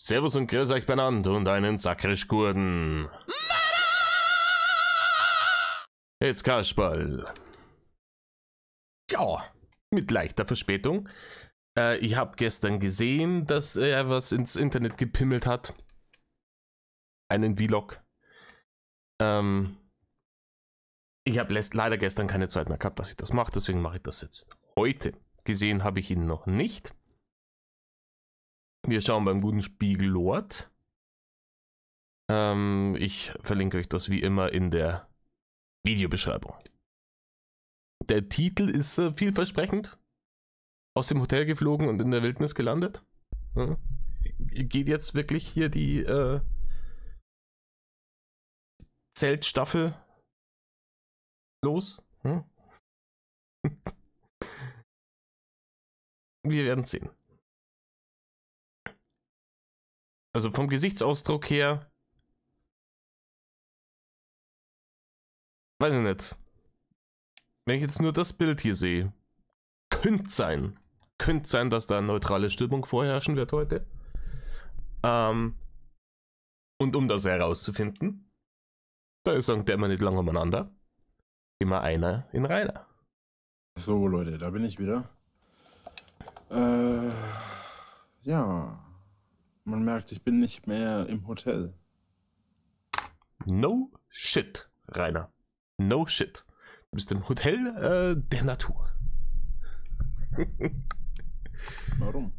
Servus und grüß euch benannt und einen Sakrisch-Gurden. Jetzt Kasperl. Ja, mit leichter Verspätung. Ich habe gestern gesehen, dass er was ins Internet gepimmelt hat. Einen Vlog. Ich habe leider gestern keine Zeit mehr gehabt, dass ich das mache, deswegen mache ich das jetzt heute. Gesehen habe ich ihn noch nicht. Wir schauen beim guten Spiegellord. Ich verlinke euch das wie immer in der Videobeschreibung. Der Titel ist vielversprechend. Aus dem Hotel geflogen und in der Wildnis gelandet. Ja. Geht jetzt wirklich hier die Zeltstaffel los? Hm? Wir werden sehen. Also vom Gesichtsausdruck her, weiß ich nicht. Wenn ich jetzt nur das Bild hier sehe, könnte sein, dass da eine neutrale Stimmung vorherrschen wird heute. Und um das herauszufinden, da ist der immer nicht lange umeinander, immer einer in Rainer. So Leute, da bin ich wieder. Ja, man merkt, ich bin nicht mehr im Hotel. No shit, Rainer. No shit. Du bist im Hotel der Natur. Warum?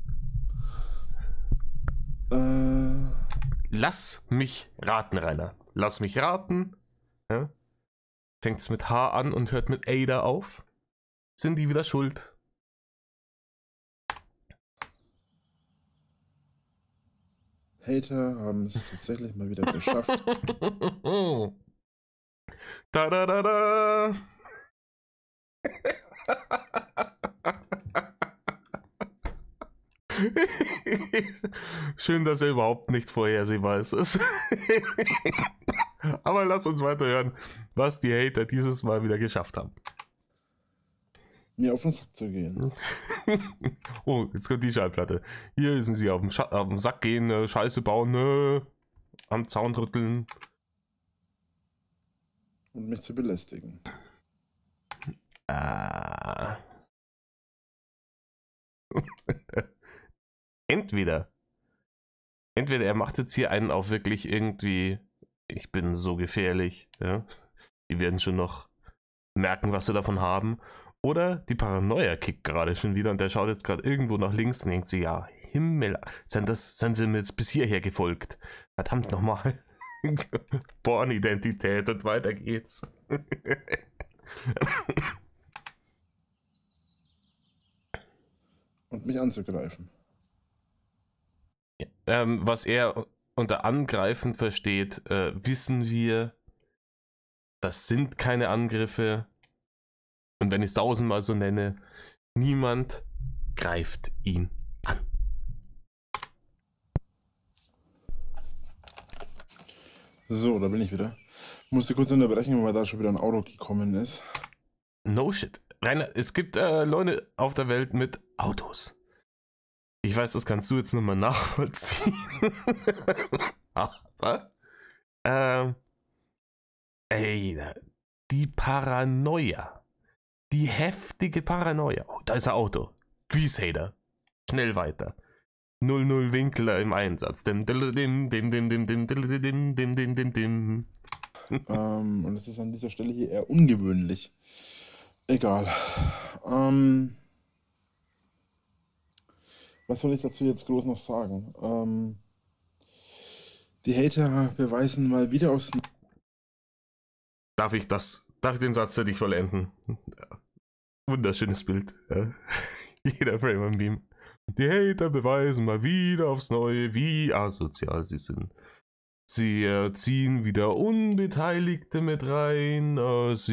Lass mich raten, Rainer. Lass mich raten. Ja? Fängt es mit H an und hört mit Ada auf? Sind die wieder schuld? Hater haben es tatsächlich mal wieder geschafft. Da da da da. Schön, dass er überhaupt nicht vorhersehbar ist. Aber lass uns weiter hören, was die Hater dieses Mal wieder geschafft haben. Mir auf den Sack zu gehen. Oh, jetzt kommt die Schallplatte. Hier sind sie auf den Sack gehen, Scheiße bauen, am Zaun rütteln. Und mich zu belästigen. Entweder er macht jetzt hier einen auf wirklich irgendwie, ich bin so gefährlich, ja. Die werden schon noch merken, was sie davon haben. Oder die Paranoia kickt gerade schon wieder und der schaut jetzt gerade irgendwo nach links und denkt sich, ja, Himmel, sind sie mir jetzt bis hierher gefolgt? Verdammt nochmal. Born-Identität und weiter geht's. Und mich anzugreifen. Was er unter Angreifen versteht, wissen wir, das sind keine Angriffe. Und wenn ich es tausendmal so nenne, niemand greift ihn an. So, da bin ich wieder. Musste kurz unterbrechen, weil da schon wieder ein Auto gekommen ist. No shit. Rainer, es gibt Leute auf der Welt mit Autos. Ich weiß, das kannst du jetzt nochmal nachvollziehen. Aber, die Paranoia. Die heftige Paranoia. Oh, da ist ein Auto. Greasehater. Schnell weiter. 00 Winkler im Einsatz. Und das ist an dieser Stelle hier eher ungewöhnlich. Egal. Was soll ich dazu jetzt groß noch sagen? Die Hater beweisen mal wieder aus... Darf ich den Satz für dich vollenden? Wunderschönes Bild. Ja. Jeder Frame am Beam. Die Hater beweisen mal wieder aufs Neue, wie asozial sie sind. Sie ziehen wieder Unbeteiligte mit rein. Was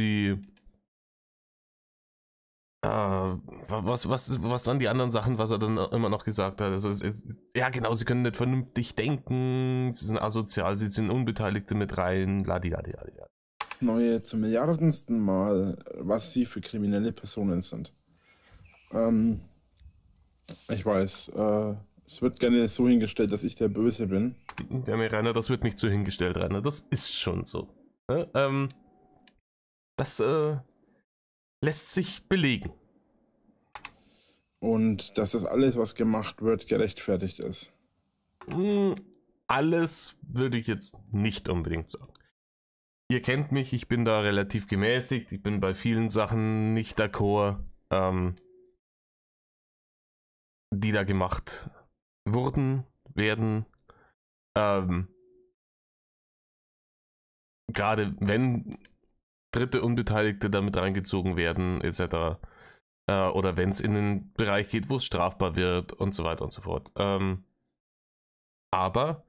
waren die anderen Sachen, was er dann immer noch gesagt hat? Also, ja genau, sie können nicht vernünftig denken, sie sind asozial, sie ziehen Unbeteiligte mit rein, ladidadidadi. Neue zum milliardensten Mal, was sie für kriminelle Personen sind. Ich weiß, Es wird gerne so hingestellt, dass ich der Böse bin. Ja, nee, Rainer, das wird nicht so hingestellt, Rainer. Das ist schon so. Ne? Das lässt sich belegen. Und dass das alles, was gemacht wird, gerechtfertigt ist. Alles würde ich jetzt nicht unbedingt sagen. Ihr kennt mich, ich bin da relativ gemäßigt. Ich bin bei vielen Sachen nicht d'accord, die da gemacht werden. Gerade wenn dritte Unbeteiligte damit reingezogen werden, etc. Oder wenn es in den Bereich geht, wo es strafbar wird und so weiter und so fort. Aber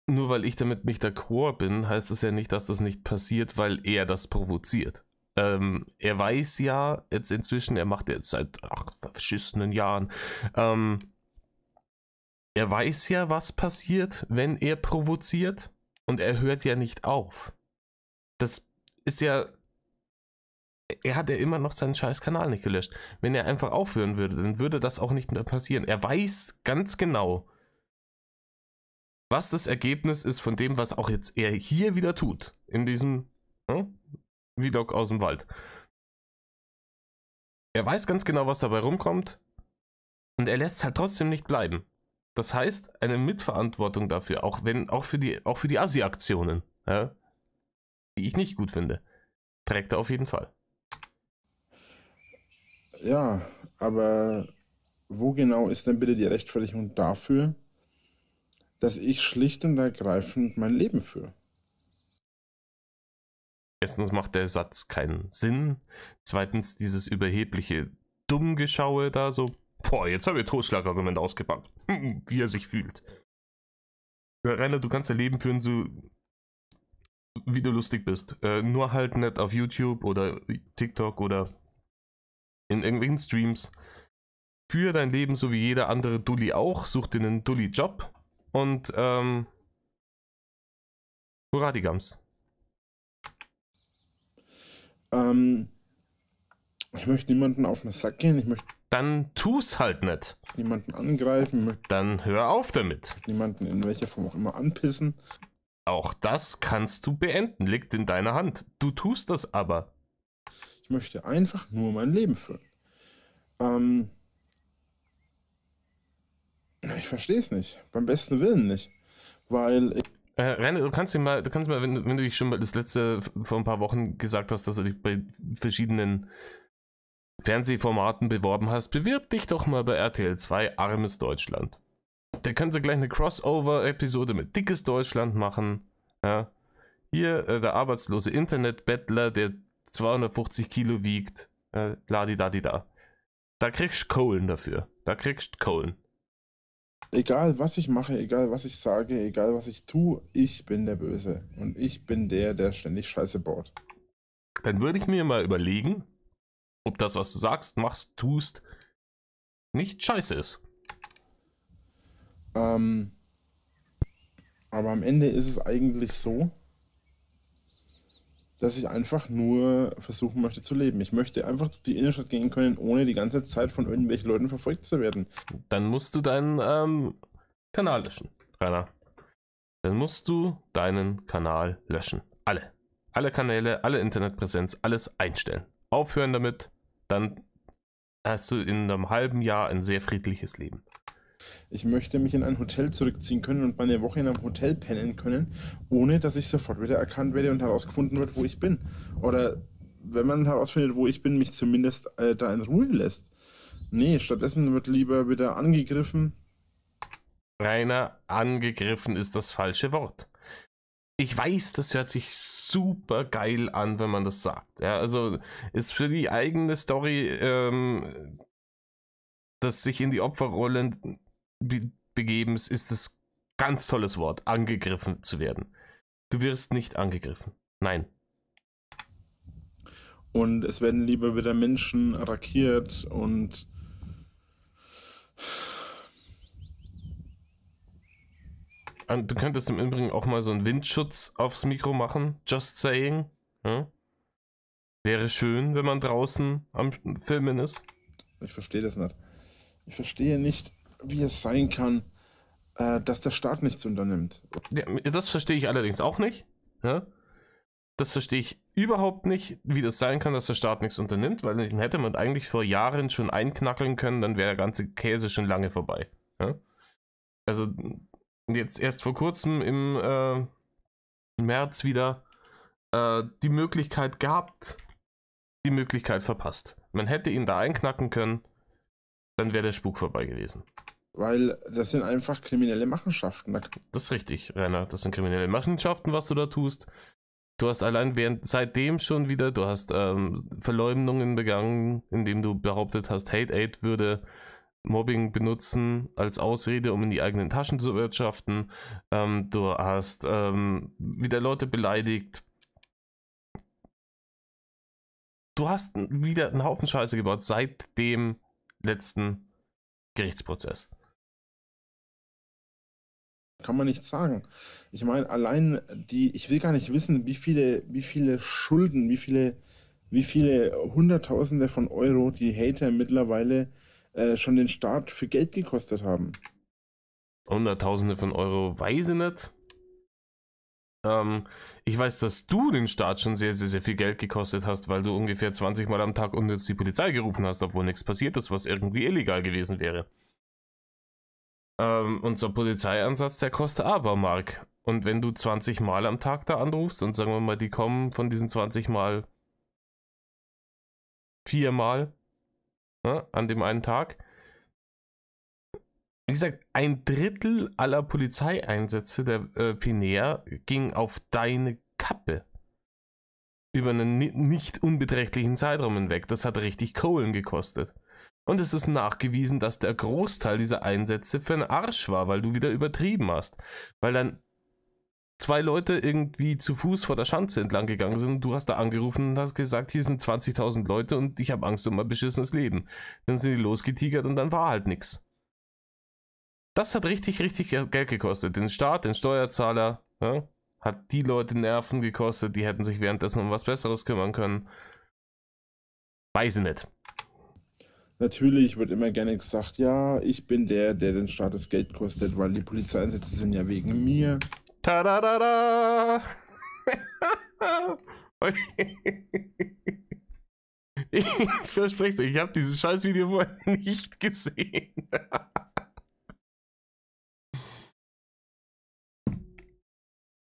nur weil ich damit nicht d'accord bin, heißt es ja nicht, dass das nicht passiert, weil er das provoziert. Er weiß ja jetzt inzwischen, er macht jetzt seit verschissenen Jahren, er weiß ja, was passiert, wenn er provoziert, und er hört ja nicht auf. Das ist ja, er hat ja immer noch seinen scheiß Kanal nicht gelöscht. Wenn er einfach aufhören würde, dann würde das auch nicht mehr passieren. Er weiß ganz genau, was das Ergebnis ist von dem, was auch jetzt er hier wieder tut. In diesem Vlog aus dem Wald. Er weiß ganz genau, was dabei rumkommt. Und er lässt es halt trotzdem nicht bleiben. Das heißt, eine Mitverantwortung dafür, auch für die Assi-Aktionen, ja, die ich nicht gut finde, trägt er auf jeden Fall. Ja, aber wo genau ist denn bitte die Rechtfertigung dafür, dass ich schlicht und ergreifend mein Leben führe? Erstens macht der Satz keinen Sinn. Zweitens dieses überhebliche Dummgeschaue da so, boah, jetzt habe ich Totschlagargument ausgepackt, wie er sich fühlt. Ja, Rainer, du kannst dein Leben führen, so wie du lustig bist. Nur halt nicht auf YouTube oder TikTok oder in irgendwelchen Streams. Führe dein Leben so wie jeder andere Dulli auch. Such dir einen Dulli-Job und hurra die Gams. Ich möchte niemanden auf den Sack gehen, ich möchte Dann tu's halt nicht. niemanden angreifen, ich möchte Dann hör auf damit. niemanden in welcher Form auch immer anpissen. Auch das kannst du beenden, liegt in deiner Hand. Du tust das aber. Ich möchte einfach nur mein Leben führen. Ich verstehe es nicht. Beim besten Willen nicht. Weil Rainer, du kannst mal, wenn du dich schon mal das letzte vor ein paar Wochen gesagt hast, dass du dich bei verschiedenen Fernsehformaten beworben hast, bewirb dich doch mal bei RTL 2 Armes Deutschland. Da können sie gleich eine Crossover-Episode mit Dickes Deutschland machen. Ja. Hier der arbeitslose Internetbettler, der 250 Kilo wiegt. Ladidadida. Da kriegst du Kohlen dafür. Da kriegst du Kohlen. egal was ich mache, egal was ich sage, egal was ich tue, ich bin der Böse. Und ich bin der ständig Scheiße baut. Dann würde ich mir mal überlegen, ob das, was du sagst, machst, tust, nicht scheiße ist. Aber am Ende ist es eigentlich so, dass ich einfach nur versuchen möchte zu leben. Ich möchte einfach durch die Innenstadt gehen können, ohne die ganze Zeit von irgendwelchen Leuten verfolgt zu werden. Dann musst du deinen Kanal löschen, Rainer. Dann musst du deinen Kanal löschen. Alle. Alle Kanäle, alle Internetpräsenz, alles einstellen. Aufhören damit, dann hast du in einem halben Jahr ein sehr friedliches Leben. Ich möchte mich in ein Hotel zurückziehen können und meine Woche in einem Hotel pennen können, ohne dass ich sofort wieder erkannt werde und herausgefunden wird, wo ich bin. Oder wenn man herausfindet, wo ich bin, mich zumindest da in Ruhe lässt. Nee, stattdessen wird lieber wieder angegriffen. Rainer, angegriffen ist das falsche Wort. Ich weiß, das hört sich super geil an, wenn man das sagt. Ja, also ist für die eigene Story, das sich in die Opferrollen begeben, ist das ganz tolles Wort, angegriffen zu werden. Du wirst nicht angegriffen. Nein. Und es werden lieber wieder Menschen attackiert und Du könntest im Übrigen auch mal so einen Windschutz aufs Mikro machen, just saying. Ja? Wäre schön, wenn man draußen am Filmen ist. ich verstehe das nicht. Ich verstehe nicht, wie es sein kann, dass der Staat nichts unternimmt. Ja, das verstehe ich allerdings auch nicht. Ja? Das verstehe ich überhaupt nicht, wie das sein kann, dass der Staat nichts unternimmt, weil den hätte man eigentlich vor Jahren schon einknackeln können, dann wäre der ganze Käse schon lange vorbei. Ja? Also jetzt erst vor kurzem im März wieder die Möglichkeit gehabt, die Möglichkeit verpasst. Man hätte ihn da einknacken können, dann wäre der Spuk vorbei gewesen. Weil das sind einfach kriminelle Machenschaften. Das ist richtig, Rainer. Das sind kriminelle Machenschaften, was du da tust. Du hast allein seitdem schon wieder, du hast Verleumdungen begangen, indem du behauptet hast, Hate Aid würde Mobbing benutzen als Ausrede, um in die eigenen Taschen zu wirtschaften. Du hast wieder Leute beleidigt. Du hast wieder einen Haufen Scheiße gebaut seit dem letzten Gerichtsprozess. Kann man nicht sagen. Ich meine, allein ich will gar nicht wissen, wie viele Schulden, wie viele Hunderttausende von Euro die Hater mittlerweile schon den Staat für Geld gekostet haben. Hunderttausende von Euro, weiß ich nicht. Ich weiß, dass du den Staat schon sehr, sehr, sehr viel Geld gekostet hast, weil du ungefähr 20 Mal am Tag unnütz die Polizei gerufen hast, obwohl nichts passiert ist, was irgendwie illegal gewesen wäre. Unser Polizeieinsatz, der kostet aber Mark. Und wenn du 20 Mal am Tag da anrufst und sagen wir mal, die kommen von diesen 20 Mal 4 Mal an dem einen Tag. Wie gesagt, 1/3 aller Polizeieinsätze der Pinea ging auf deine Kappe. Über einen nicht unbeträchtlichen Zeitraum hinweg. Das hat richtig Kohlen gekostet. Und es ist nachgewiesen, dass der Großteil dieser Einsätze für den Arsch war, weil du wieder übertrieben hast. Weil dann 2 Leute irgendwie zu Fuß vor der Schanze entlang gegangen sind und du hast da angerufen und hast gesagt, hier sind 20.000 Leute und ich habe Angst um mein beschissenes Leben. Dann sind die losgetigert und dann war halt nichts. Das hat richtig, richtig Geld gekostet. Den Staat, den Steuerzahler, ja, hat die Leute Nerven gekostet, die hätten sich währenddessen um was Besseres kümmern können. Weiß ich nicht. Natürlich wird immer gerne gesagt, ja, ich bin der den Staat das Geld kostet, weil die Polizeieinsätze sind ja wegen mir. Tadadada! Ich verspreche dir, ich habe dieses Scheißvideo vorher nicht gesehen.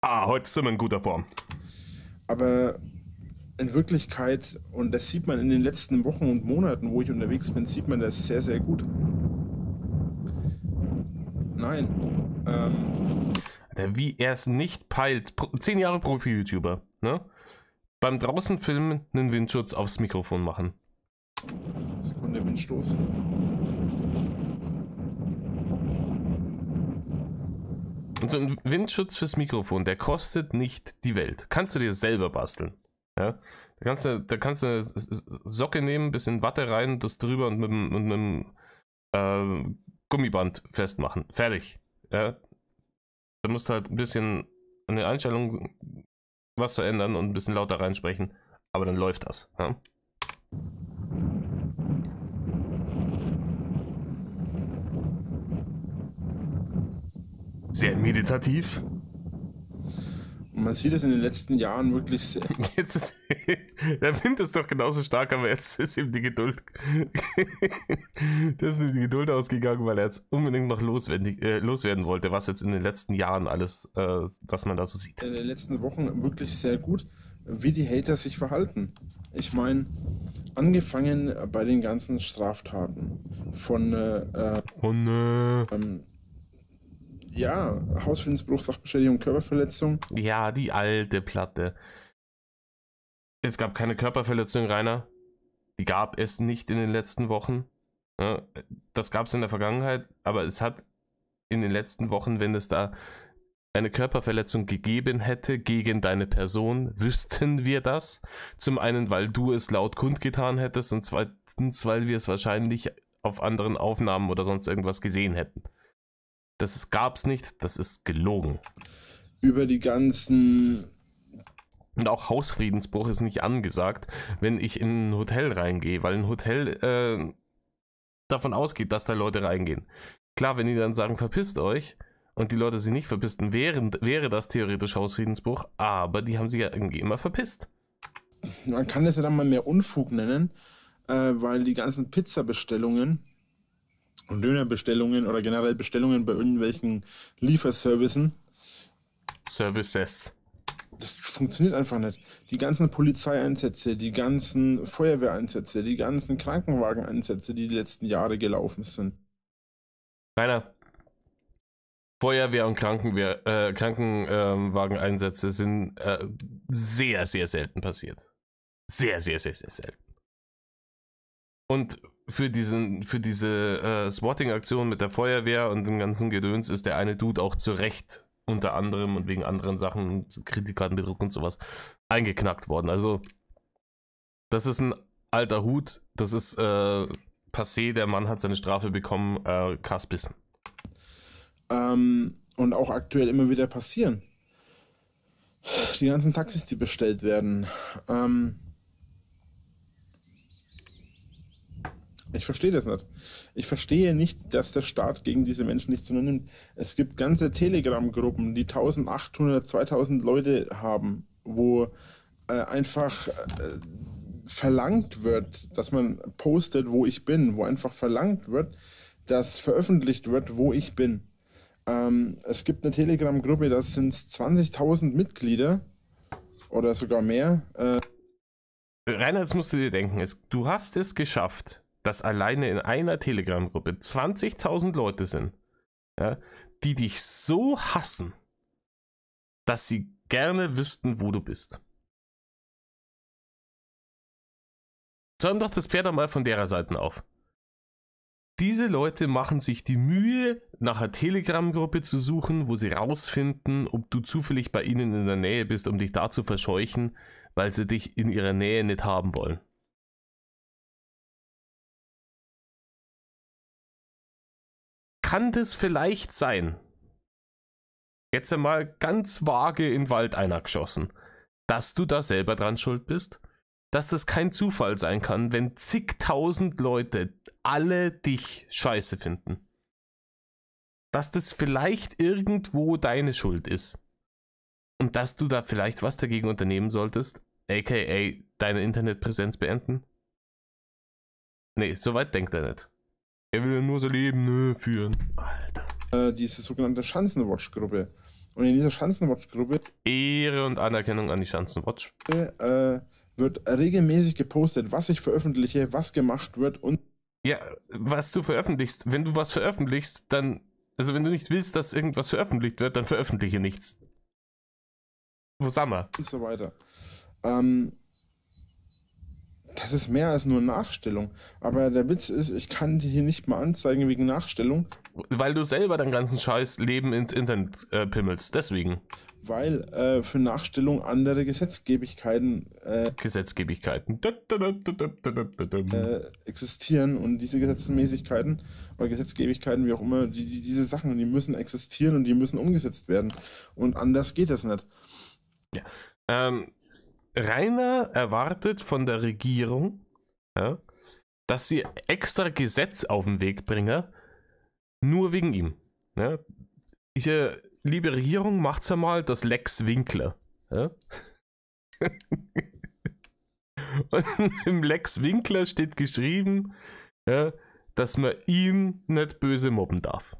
Heute sind wir in guter Form. Aber in Wirklichkeit, und das sieht man in den letzten Wochen und Monaten, wo ich unterwegs bin, sieht man das sehr, sehr gut. Nein. Wie er es nicht peilt. 10 Jahre Profi-YouTuber. Ne? Beim draußen filmen einen Windschutz aufs Mikrofon machen. Sekunde, Windstoß. Und so ein Windschutz fürs Mikrofon, der kostet nicht die Welt. Kannst du dir selber basteln. Ja? Da kannst du eine Socke nehmen, bisschen Watte rein, das drüber und mit einem Gummiband festmachen. Fertig. Ja? Da musst du halt ein bisschen an den Einstellungen was verändern und ein bisschen lauter reinsprechen. Aber dann läuft das. Ja? Sehr meditativ. Und man sieht es in den letzten Jahren wirklich sehr. Jetzt ist, der Wind ist doch genauso stark, aber jetzt ist ihm die Geduld. Das ist ihm die Geduld ausgegangen, weil er jetzt unbedingt noch loswerden wollte, was jetzt in den letzten Jahren alles, was man da so sieht. In den letzten Wochen wirklich sehr gut, wie die Hater sich verhalten. Ich meine, angefangen bei den ganzen Straftaten von ja, Hausfriedensbruch, Sachbeschädigung, Körperverletzung. Ja, die alte Platte. Es gab keine Körperverletzung, Rainer. Die gab es nicht in den letzten Wochen. Ja, das gab es in der Vergangenheit, aber es hat in den letzten Wochen, wenn es da eine Körperverletzung gegeben hätte gegen deine Person, wüssten wir das. Zum einen, weil du es laut kundgetan hättest und zweitens, weil wir es wahrscheinlich auf anderen Aufnahmen oder sonst irgendwas gesehen hätten. Das gab's nicht, das ist gelogen. Über die ganzen... Und auch Hausfriedensbruch ist nicht angesagt, wenn ich in ein Hotel reingehe, weil ein Hotel davon ausgeht, dass da Leute reingehen. Klar, wenn die dann sagen, verpisst euch, und die Leute sich nicht verpissten, wäre das theoretisch Hausfriedensbruch, aber die haben sich ja irgendwie immer verpisst. Man kann es ja dann mal mehr Unfug nennen, weil die ganzen Pizza-Bestellungen und Dönerbestellungen oder generell Bestellungen bei irgendwelchen Lieferservicen, Services. das funktioniert einfach nicht. Die ganzen Polizeieinsätze, die ganzen Feuerwehreinsätze, die ganzen Krankenwageneinsätze, die letzten Jahre gelaufen sind. Rainer, Feuerwehr- und Krankenwageneinsätze sind sehr, sehr selten passiert. Sehr, sehr, sehr, sehr selten. Und für diese Swatting-Aktion mit der Feuerwehr und dem ganzen Gedöns ist der eine Dude auch zu Recht unter anderem und wegen anderen Sachen, Kreditkartenbetrug und sowas, eingeknackt worden. Also, das ist ein alter Hut, das ist passé, der Mann hat seine Strafe bekommen, Kaspissen. Und auch aktuell immer wieder passieren. Die ganzen Taxis, die bestellt werden. Ich verstehe das nicht. Ich verstehe nicht, dass der Staat gegen diese Menschen nichts unternimmt. Es gibt ganze Telegram-Gruppen, die 1800, 2000 Leute haben, wo einfach verlangt wird, dass man postet, wo ich bin, wo einfach verlangt wird, dass veröffentlicht wird, wo ich bin. Es gibt eine Telegram-Gruppe, das sind 20.000 Mitglieder oder sogar mehr. Rainer, jetzt musst du dir denken, du hast es geschafft, dass alleine in einer Telegram-Gruppe 20.000 Leute sind, ja, die dich so hassen, dass sie gerne wüssten, wo du bist. Zäum doch das Pferd einmal von derer Seite auf. Diese Leute machen sich die Mühe, nach einer Telegram-Gruppe zu suchen, wo sie rausfinden, ob du zufällig bei ihnen in der Nähe bist, um dich da zu verscheuchen, weil sie dich in ihrer Nähe nicht haben wollen. Kann das vielleicht sein, jetzt einmal ganz vage in den Wald einer geschossen, dass du da selber dran schuld bist? Dass das kein Zufall sein kann, wenn zigtausend Leute alle dich scheiße finden. Dass das vielleicht irgendwo deine Schuld ist. Und dass du da vielleicht was dagegen unternehmen solltest, aka deine Internetpräsenz beenden? Nee, soweit denkt er nicht. Er will nur so Leben führen. Alter. Diese sogenannte Schanzenwatch-Gruppe. Und in dieser Schanzenwatch-Gruppe Ehre und Anerkennung an die Schanzenwatch. Wird regelmäßig gepostet, was ich veröffentliche, was gemacht wird und... Ja, was du veröffentlichst. Wenn du was veröffentlichst, dann... Also wenn du nicht willst, dass irgendwas veröffentlicht wird, dann veröffentliche nichts. Wo sind wir? Und so weiter. Das ist mehr als nur Nachstellung. Aber der Witz ist, ich kann die hier nicht mal anzeigen wegen Nachstellung. Weil du selber dein ganzen Scheiß Leben ins Internet pimmelst, deswegen. Weil für Nachstellung andere Gesetzgebigkeiten existieren und diese Gesetzmäßigkeiten oder Gesetzgebigkeiten, wie auch immer, diese Sachen, die müssen existieren und die müssen umgesetzt werden. Und anders geht das nicht. Ja. Rainer erwartet von der Regierung, ja, dass sie extra Gesetz auf den Weg bringen, nur wegen ihm. Ja. Liebe Regierung, macht's ja mal das Lex Winkler. Ja? Und im Lex Winkler steht geschrieben, ja, dass man ihn nicht böse mobben darf.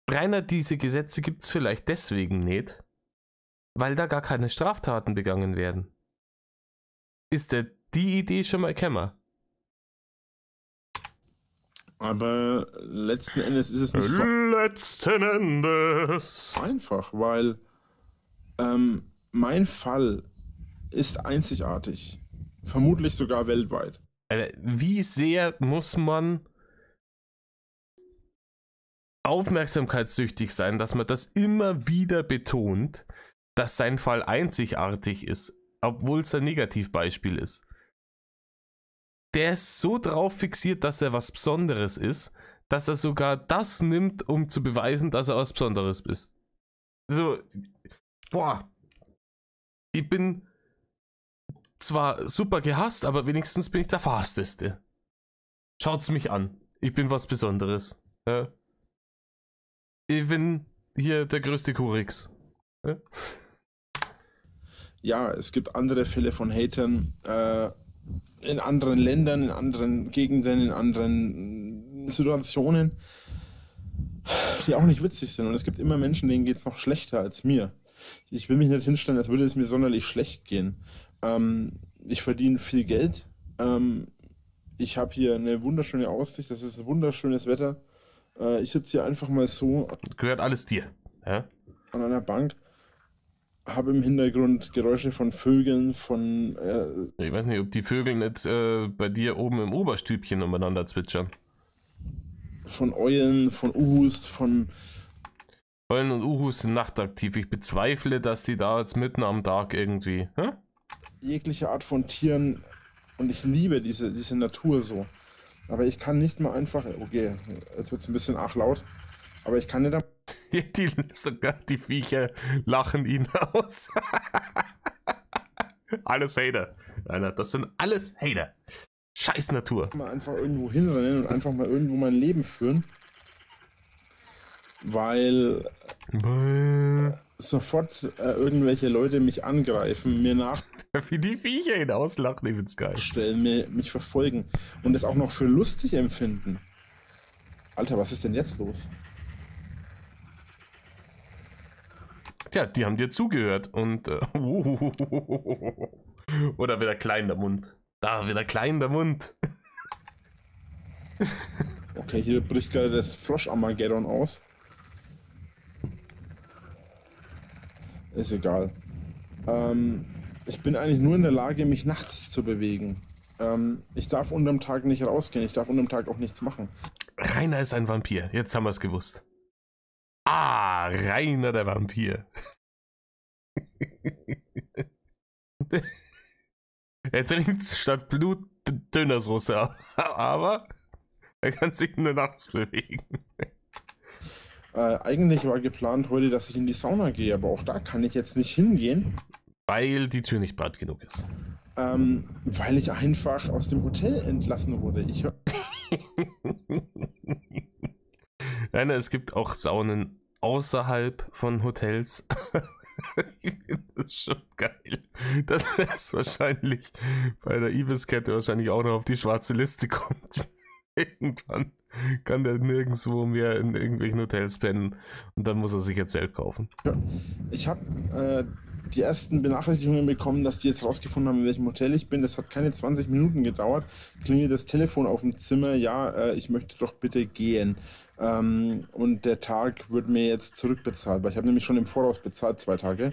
Rainer, diese Gesetze gibt's vielleicht deswegen nicht, weil da gar keine Straftaten begangen werden. Ist die Idee schon mal kämmer? Aber letzten Endes ist es nicht so Letzten Endes einfach, weil mein Fall ist einzigartig. Vermutlich sogar weltweit. Wie sehr muss man aufmerksamkeitssüchtig sein, dass man das immer wieder betont, dass sein Fall einzigartig ist, obwohl es ein Negativbeispiel ist. Der ist so drauf fixiert, dass er was Besonderes ist, dass er sogar das nimmt, um zu beweisen, dass er was Besonderes ist. So, boah. Ich bin zwar super gehasst, aber wenigstens bin ich der Fasteste. Schaut's mich an. Ich bin was Besonderes. Ja. Ich bin hier der größte Kurix. Ja. Ja, es gibt andere Fälle von Hatern in anderen Ländern, in anderen Gegenden, in anderen Situationen, die auch nicht witzig sind. Und es gibt immer Menschen, denen geht es noch schlechter als mir. Ich will mich nicht hinstellen, als würde es mir sonderlich schlecht gehen. Ich verdiene viel Geld. Ich habe hier eine wunderschöne Aussicht, das ist wunderschönes Wetter. Ich sitze hier einfach mal so Gehört alles dir. Ja? an einer Bank, habe im Hintergrund Geräusche von Vögeln, Ich weiß nicht, ob die Vögel nicht bei dir oben im Oberstübchen umeinander zwitschern. von Eulen, von Uhus, von Eulen und Uhus sind nachtaktiv. Ich bezweifle, dass die da jetzt mitten am Tag irgendwie. Hä? jeglicher Art von Tieren. Und ich liebe diese Natur so. Aber ich kann nicht mal einfach, okay, jetzt wird es ein bisschen arg laut, aber ich kann nicht Sogar die Viecher lachen ihn aus. Alles Hater. Alter, das sind alles Hater. Scheiß Natur. mal einfach irgendwo hinrennen und einfach mal irgendwo mein Leben führen. Weil sofort irgendwelche Leute mich angreifen, mir Wie die Viecher ihn auslachen, ich find's geil. nachstellen, mich verfolgen und es auch noch für lustig empfinden. Alter, was ist denn jetzt los? Tja, die haben dir zugehört und oder wieder klein der Mund. Da wieder klein der Mund. Okay, hier bricht gerade das Frosch-Armageddon aus. Ist egal. Ich bin eigentlich nur in der Lage, mich nachts zu bewegen. Ich darf unterm Tag nicht rausgehen, ich darf unterm Tag auch nichts machen. Rainer ist ein Vampir. Jetzt haben wir es gewusst. Ah, Rainer der Vampir. Er trinkt statt Blut Dönersrusse, aber er kann sich nur nachts bewegen. Eigentlich war geplant heute, dass ich in die Sauna gehe, aber auch da kann ich jetzt nicht hingehen, Weil die Tür nicht breit genug ist. weil ich einfach aus dem Hotel entlassen wurde. Rainer, es gibt auch Saunen außerhalb von Hotels. Ich finde das schon geil. Dass es wahrscheinlich bei der Ibis-Kette wahrscheinlich auch noch auf die schwarze Liste kommt. Irgendwann kann der nirgendwo mehr in irgendwelchen Hotels pennen und dann muss er sich jetzt Zelt kaufen. Ich habe die ersten Benachrichtigungen bekommen, dass die jetzt rausgefunden haben, in welchem Hotel ich bin. Das hat keine 20 Minuten gedauert. Klingelt das Telefon auf dem Zimmer. Ja, ich möchte doch bitte gehen. Und der Tag wird mir jetzt zurückbezahlt, weil ich habe nämlich schon im Voraus bezahlt 2 Tage.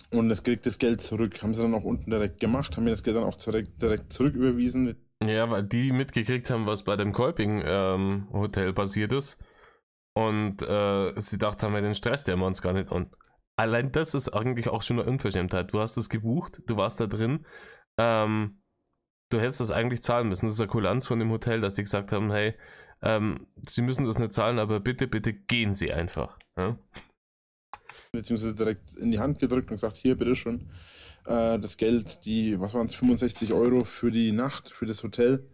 Und es kriegt das Geld zurück. Haben sie dann auch unten direkt gemacht, haben mir das Geld dann auch direkt zurücküberwiesen. Ja, weil die mitgekriegt haben, was bei dem Kolping-Hotel passiert ist. Und sie dachten, haben wir den Stress, der wir uns gar nicht. Und allein das ist eigentlich auch schon eine Unverschämtheit. Du hast es gebucht, du warst da drin. Du hättest das eigentlich zahlen müssen. Das ist eine Kulanz von dem Hotel, dass sie gesagt haben, hey, sie müssen das nicht zahlen, aber bitte, bitte gehen sie einfach. Ja? Beziehungsweise direkt in die Hand gedrückt und gesagt, hier, bitteschön, das Geld, die, was waren es, 65 € für die Nacht, für das Hotel,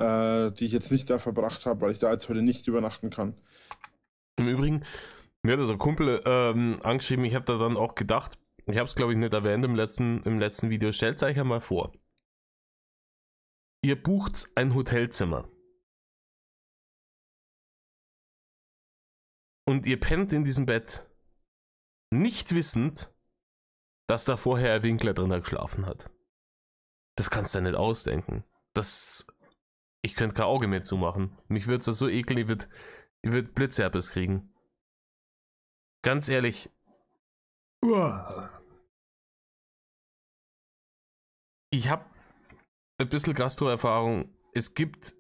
die ich jetzt nicht da verbracht habe, weil ich da jetzt heute nicht übernachten kann. Im Übrigen, mir hat der Kumpel angeschrieben, ich habe da dann auch gedacht, ich habe es glaube ich nicht erwähnt im letzten Video, stellt euch einmal vor, ihr bucht ein Hotelzimmer und ihr pennt in diesem Bett, nicht wissend, dass da vorher ein Winkler drin geschlafen hat. Das kannst du ja nicht ausdenken. Ich könnte kein Auge mehr zumachen. Mich würde es so ekeln, ich würd Blitzherpes kriegen. Ganz ehrlich. Ich habe ein bisschen Gastro-Erfahrung. Es gibt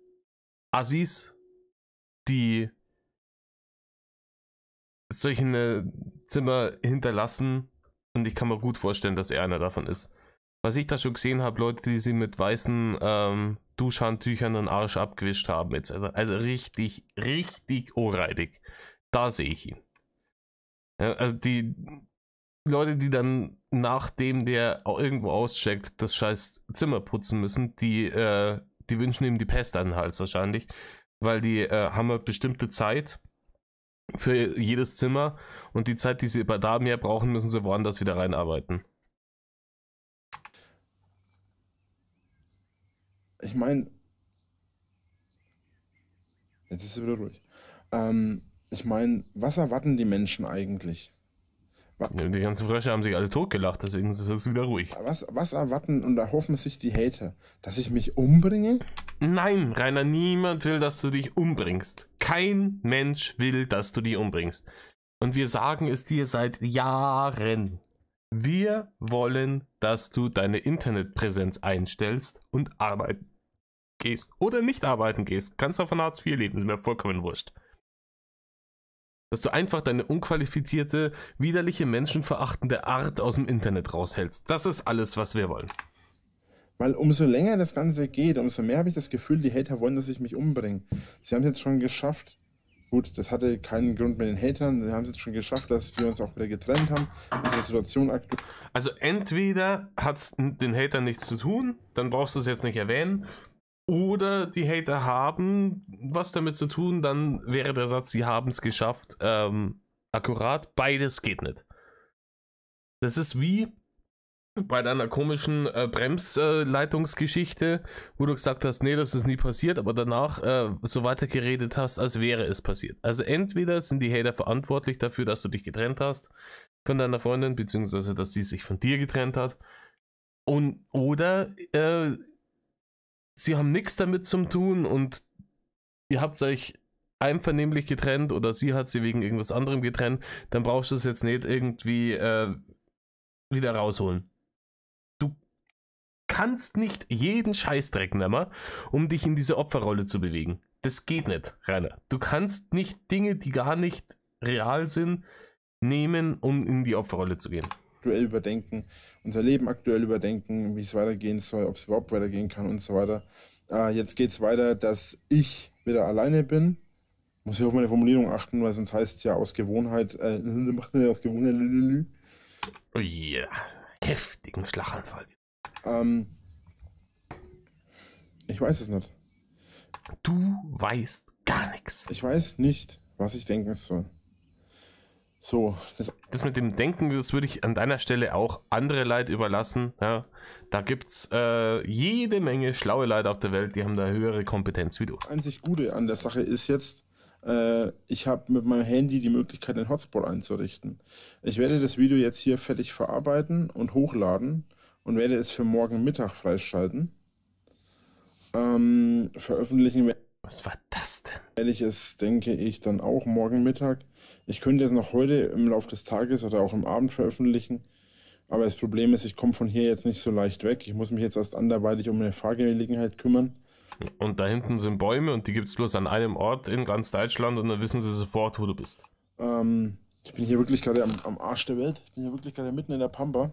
Assis, die solche Zimmer hinterlassen und ich kann mir gut vorstellen, dass er einer davon ist. Was ich da schon gesehen habe, Leute, die sie mit weißen Duschhandtüchern den Arsch abgewischt haben, etc. Also richtig, richtig ohrreidig. Da sehe ich ihn. Ja, also die Leute, die dann, nachdem der auch irgendwo auscheckt, das scheiß Zimmer putzen müssen, die die wünschen ihm die Pest an den Hals wahrscheinlich, weil die haben eine bestimmte Zeit für jedes Zimmer und die Zeit, die sie da mehr brauchen, müssen sie woanders wieder reinarbeiten. Ich meine, jetzt ist es wieder ruhig. Ich meine, was erwarten die Menschen eigentlich? Die ganzen Frösche haben sich alle totgelacht, deswegen ist es wieder ruhig. Was erwarten und erhoffen sich die Hater? Dass ich mich umbringe? Nein, Rainer, niemand will, dass du dich umbringst. Kein Mensch will, dass du dich umbringst. Und wir sagen es dir seit Jahren. Wir wollen, dass du deine Internetpräsenz einstellst und arbeiten gehst. Oder nicht arbeiten gehst. Kannst auch von Hartz IV leben, ist mir vollkommen wurscht. Dass du einfach deine unqualifizierte, widerliche, menschenverachtende Art aus dem Internet raushältst. Das ist alles, was wir wollen. Weil umso länger das Ganze geht, umso mehr habe ich das Gefühl, die Hater wollen, dass ich mich umbringe. Sie haben es jetzt schon geschafft. Gut, das hatte keinen Grund mit den Hatern. Sie haben es jetzt schon geschafft, dass wir uns auch wieder getrennt haben. Diese Situation aktuell. Also entweder hat es den Hatern nichts zu tun, dann brauchst du es jetzt nicht erwähnen. Oder die Hater haben was damit zu tun, dann wäre der Satz, sie haben es geschafft, akkurat. Beides geht nicht. Das ist wie bei deiner komischen Bremsleitungsgeschichte, wo du gesagt hast, nee, das ist nie passiert, aber danach so weitergeredet hast, als wäre es passiert. Also entweder sind die Hater verantwortlich dafür, dass du dich getrennt hast von deiner Freundin, beziehungsweise dass sie sich von dir getrennt hat, oder sie haben nichts damit zu tun und ihr habt euch einvernehmlich getrennt oder sie hat sie wegen irgendwas anderem getrennt, dann brauchst du es jetzt nicht irgendwie wieder rausholen. Du kannst nicht jeden Scheißdreck nehmen, um dich in diese Opferrolle zu bewegen. Das geht nicht, Rainer. Du kannst nicht Dinge, die gar nicht real sind, nehmen, um in die Opferrolle zu gehen. Aktuell überdenken, unser Leben aktuell überdenken, wie es weitergehen soll, ob es überhaupt weitergehen kann und so weiter. Jetzt geht es weiter, dass ich wieder alleine bin. Muss ich auf meine Formulierung achten, weil sonst heißt es ja aus Gewohnheit, macht man ja aus Gewohnheit. Oh yeah, heftigen Schlaganfall. Ich weiß es nicht. Du weißt gar nichts. Ich weiß nicht, was ich denken soll. So, das mit dem Denken, das würde ich an deiner Stelle auch andere Leute überlassen. Ja, da gibt es jede Menge schlaue Leute auf der Welt, die haben da höhere Kompetenz wie du. Das einzig Gute an der Sache ist jetzt, ich habe mit meinem Handy die Möglichkeit, einen Hotspot einzurichten. Ich werde das Video jetzt hier fertig verarbeiten und hochladen und werde es für morgen Mittag freischalten. Veröffentlichen Was war das denn? werde ich es, denke ich, dann auch morgen Mittag. Ich könnte es noch heute im Laufe des Tages oder auch am Abend veröffentlichen. Aber das Problem ist, ich komme von hier jetzt nicht so leicht weg. Ich muss mich jetzt erst anderweitig um eine Fahrgelegenheit kümmern. Und da hinten sind Bäume und die gibt es bloß an einem Ort in ganz Deutschland und dann wissen sie sofort, wo du bist. Ich bin hier wirklich gerade am Arsch der Welt. Ich bin hier wirklich gerade mitten in der Pampa.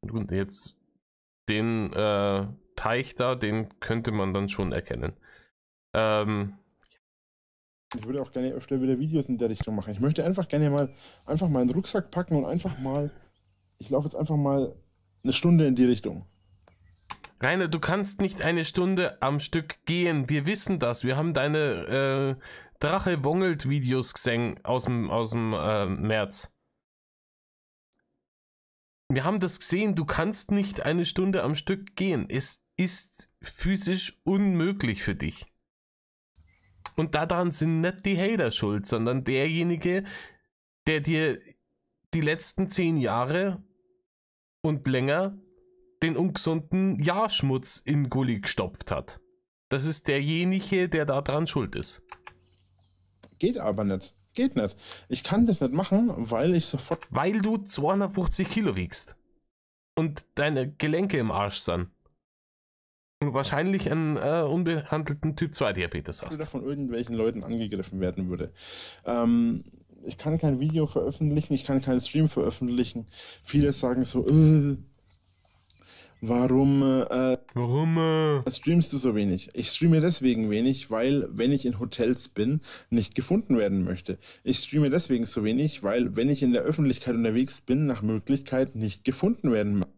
Und jetzt den Teich da, den könnte man dann schon erkennen. Ich würde auch gerne öfter wieder Videos in der Richtung machen. Ich möchte einfach gerne mal einen Rucksack packen und ich laufe jetzt einfach mal eine Stunde in die Richtung. Rainer, du kannst nicht eine Stunde am Stück gehen. Wir wissen das. Wir haben deine Drache wongelt Videos gesehen aus dem März. Wir haben das gesehen. Du kannst nicht eine Stunde am Stück gehen. Es ist physisch unmöglich für dich. Und daran sind nicht die Hater schuld, sondern derjenige, der dir die letzten 10 Jahre und länger den ungesunden Jahrschmutz in Gully gestopft hat. Das ist derjenige, der daran schuld ist. Geht aber nicht. Geht nicht. Ich kann das nicht machen, weil ich sofort... Weil du 250 Kilo wiegst. Und deine Gelenke im Arsch sind. Und wahrscheinlich einen unbehandelten Typ-2-Diabetes hast. ...von irgendwelchen Leuten angegriffen werden würde. Ich kann kein Video veröffentlichen, ich kann keinen Stream veröffentlichen. Viele sagen so, warum streamst du so wenig? Ich streame deswegen wenig, weil, wenn ich in Hotels bin, nicht gefunden werden möchte. Ich streame deswegen so wenig, weil, wenn ich in der Öffentlichkeit unterwegs bin, nach Möglichkeit nicht gefunden werden möchte.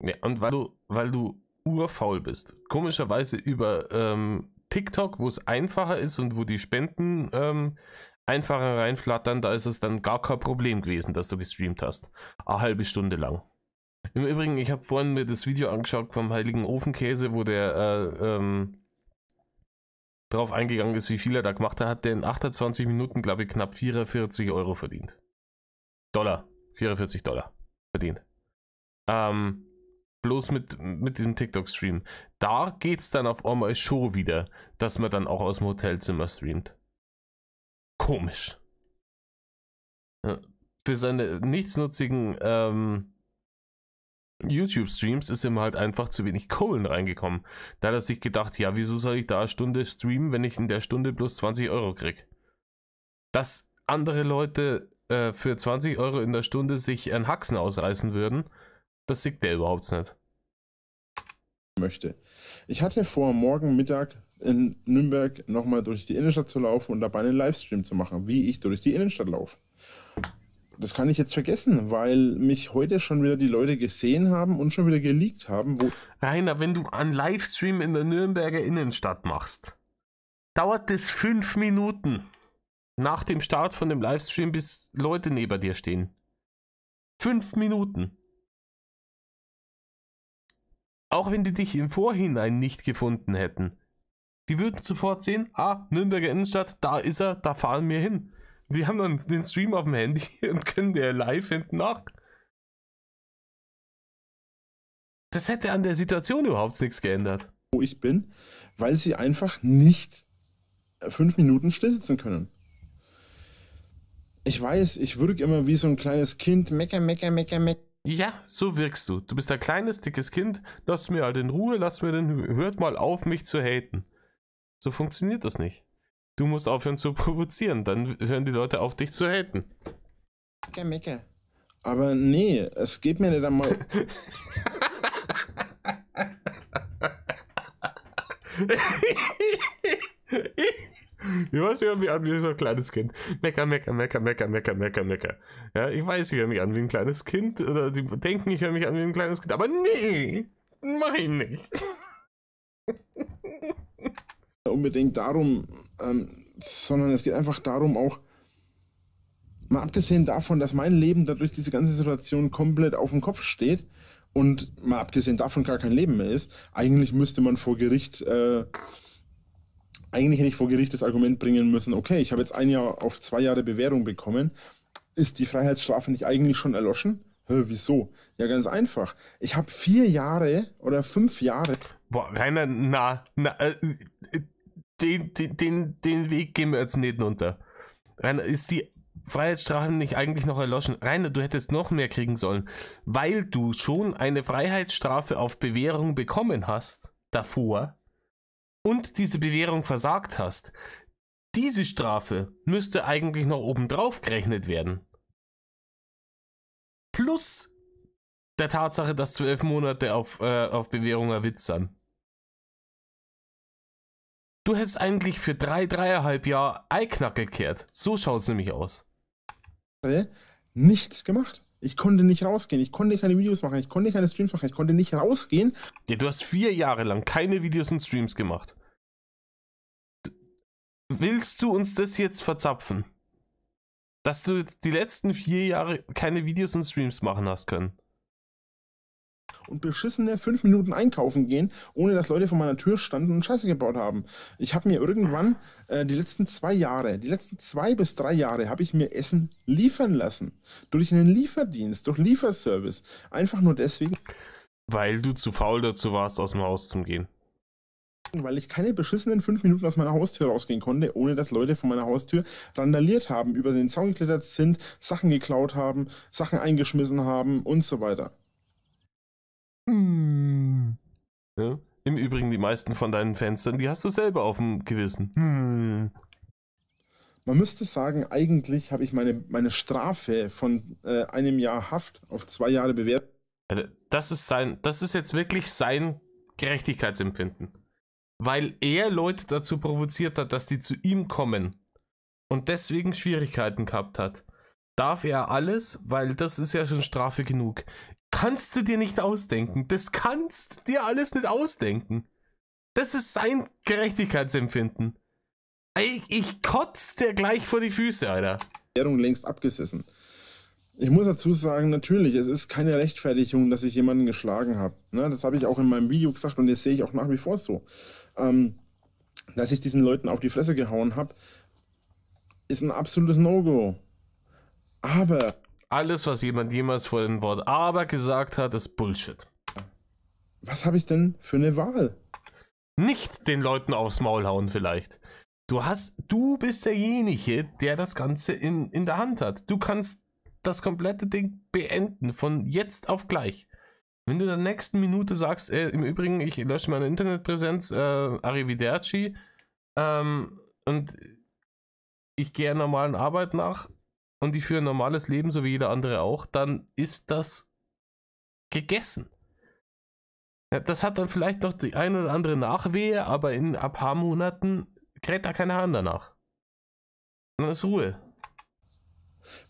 Ja, und weil du urfaul bist, komischerweise über TikTok, wo es einfacher ist und wo die Spenden einfacher reinflattern, da ist es dann gar kein Problem gewesen, dass du gestreamt hast. Eine halbe Stunde lang. Im Übrigen, ich habe vorhin mir das Video angeschaut vom Heiligen Ofenkäse, wo der drauf eingegangen ist, wie viel er da gemacht hat. Der in 28 Minuten, glaube ich, knapp 44 Euro verdient. Dollar. 44 Dollar verdient. Bloß mit diesem TikTok-Stream. Da geht es dann auf einmal schon wieder, dass man dann auch aus dem Hotelzimmer streamt. Komisch. Ja. Für seine nichtsnutzigen YouTube-Streams ist ihm halt einfach zu wenig Kohlen reingekommen. Da hat er sich gedacht, ja, wieso soll ich da eine Stunde streamen, wenn ich in der Stunde bloß 20 Euro krieg? Dass andere Leute für 20 Euro in der Stunde sich einen Haxen ausreißen würden, das sieht der überhaupt nicht. Ich hatte vor, morgen Mittag in Nürnberg nochmal durch die Innenstadt zu laufen und dabei einen Livestream zu machen, wie ich durch die Innenstadt laufe. Das kann ich jetzt vergessen, weil mich heute schon wieder die Leute gesehen haben und schon wieder geleakt haben. Rainer, wenn du einen Livestream in der Nürnberger Innenstadt machst, dauert das 5 Minuten nach dem Start von dem Livestream, bis Leute neben dir stehen. 5 Minuten. Auch wenn die dich im Vorhinein nicht gefunden hätten. Die würden sofort sehen, Nürnberger Innenstadt, da ist er, da fahren wir hin. Die haben dann den Stream auf dem Handy und können der live hinten nach. Das hätte an der Situation überhaupt nichts geändert. Wo ich bin, weil sie einfach nicht 5 Minuten stillsitzen können. Ich weiß, ich wirke immer wie so ein kleines Kind, mecker. Ja, so wirkst du. Du bist ein kleines, dickes Kind, lass mir halt in Ruhe, hört mal auf, mich zu haten. So funktioniert das nicht. Du musst aufhören zu provozieren, dann hören die Leute auf, dich zu haten. Mecker. Aber nee, es geht mir nicht einmal. Ich weiß, ich höre mich an wie so ein kleines Kind. Mecker. Ja, ich weiß, ich höre mich an wie ein kleines Kind. Oder die denken, ich höre mich an wie ein kleines Kind. Aber nee, mach ich nicht. Unbedingt darum, sondern es geht einfach darum auch, mal abgesehen davon, dass mein Leben dadurch diese ganze Situation komplett auf dem Kopf steht und mal abgesehen davon gar kein Leben mehr ist, eigentlich müsste man vor Gericht, eigentlich hätte ich vor Gericht das Argument bringen müssen, okay, ich habe jetzt 1 Jahr auf 2 Jahre Bewährung bekommen, ist die Freiheitsstrafe nicht eigentlich schon erloschen? Wieso? Ja, ganz einfach. Ich habe 4 Jahre oder 5 Jahre. Boah, Rainer, den Weg gehen wir jetzt nicht runter. Rainer, ist die Freiheitsstrafe nicht eigentlich noch erloschen? Rainer, du hättest noch mehr kriegen sollen, weil du schon eine Freiheitsstrafe auf Bewährung bekommen hast, davor, und diese Bewährung versagt hast. Diese Strafe müsste eigentlich noch obendrauf gerechnet werden. Plus der Tatsache, dass 12 Monate auf Bewährung ein Witz sind. Du hättest eigentlich für 3,5 Jahre Eiknackel kehrt. So schaut es nämlich aus. Nichts gemacht. Ich konnte nicht rausgehen. Ich konnte keine Videos machen. Ich konnte keine Streams machen. Ich konnte nicht rausgehen. Ja, du hast 4 Jahre lang keine Videos und Streams gemacht. Willst du uns das jetzt verzapfen? Dass du die letzten 4 Jahre keine Videos und Streams machen hast können? Und beschissene 5 Minuten einkaufen gehen, ohne dass Leute vor meiner Tür standen und Scheiße gebaut haben. Ich habe mir irgendwann die letzten 2 bis 3 Jahre habe ich mir Essen liefern lassen. Durch einen Lieferdienst, durch Lieferservice. Einfach nur deswegen. Weil du zu faul dazu warst, aus dem Haus zu gehen. Weil ich keine beschissenen 5 Minuten aus meiner Haustür rausgehen konnte, ohne dass Leute vor meiner Haustür randaliert haben, über den Zaun geklettert sind, Sachen geklaut haben, Sachen eingeschmissen haben und so weiter. Ja? Im Übrigen, die meisten von deinen Fenstern, die hast du selber auf dem Gewissen. Man müsste sagen, eigentlich habe ich meine Strafe von 1 Jahr Haft auf 2 Jahre Bewährung. Das ist jetzt wirklich sein Gerechtigkeitsempfinden. Weil er Leute dazu provoziert hat, dass die zu ihm kommen und deswegen Schwierigkeiten gehabt hat. Darf er alles, weil das ist ja schon Strafe genug. kannst du dir nicht ausdenken. Das kannst du dir alles nicht ausdenken. Das ist sein Gerechtigkeitsempfinden. Ich kotze dir gleich vor die Füße, Alter. Währung längst abgesessen. Ich muss dazu sagen, natürlich, es ist keine Rechtfertigung, dass ich jemanden geschlagen habe. Ne, das habe ich auch in meinem Video gesagt und das sehe ich auch nach wie vor so. Dass ich diesen Leuten auf die Fresse gehauen habe, ist ein absolutes No-Go. Aber alles, was jemand jemals vor dem Wort aber gesagt hat, ist Bullshit. was habe ich denn für eine Wahl? Nicht den Leuten aufs Maul hauen vielleicht. Du bist derjenige, der das Ganze in der Hand hat. Du kannst das komplette Ding beenden, von jetzt auf gleich. Wenn du in der nächsten Minute sagst, im Übrigen, ich lösche meine Internetpräsenz, Arrivederci, und ich gehe einer normalen Arbeit nach und ich führe ein normales Leben, so wie jeder andere auch, dann ist das gegessen. Ja, das hat dann vielleicht noch die eine oder andere Nachwehe, aber in ein paar Monaten kräht da keine Hand danach. Und dann ist Ruhe.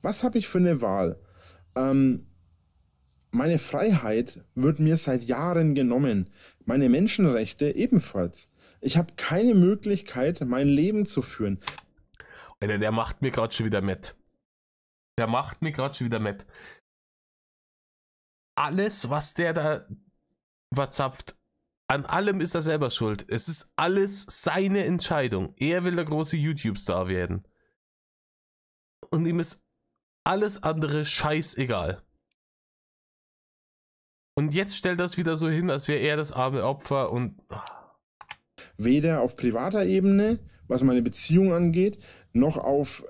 Was habe ich für eine Wahl? Meine Freiheit wird mir seit Jahren genommen. Meine Menschenrechte ebenfalls. Ich habe keine Möglichkeit, mein Leben zu führen. Alter, der macht mir gerade schon wieder mit. Der macht mir gerade schon wieder mit. Alles, was der da verzapft, an allem ist er selber schuld. Es ist alles seine Entscheidung. Er will der große YouTube-Star werden. Und ihm ist alles andere scheißegal. Und jetzt stellt das wieder so hin, als wäre er das arme Opfer und... Weder auf privater Ebene, was meine Beziehung angeht, noch auf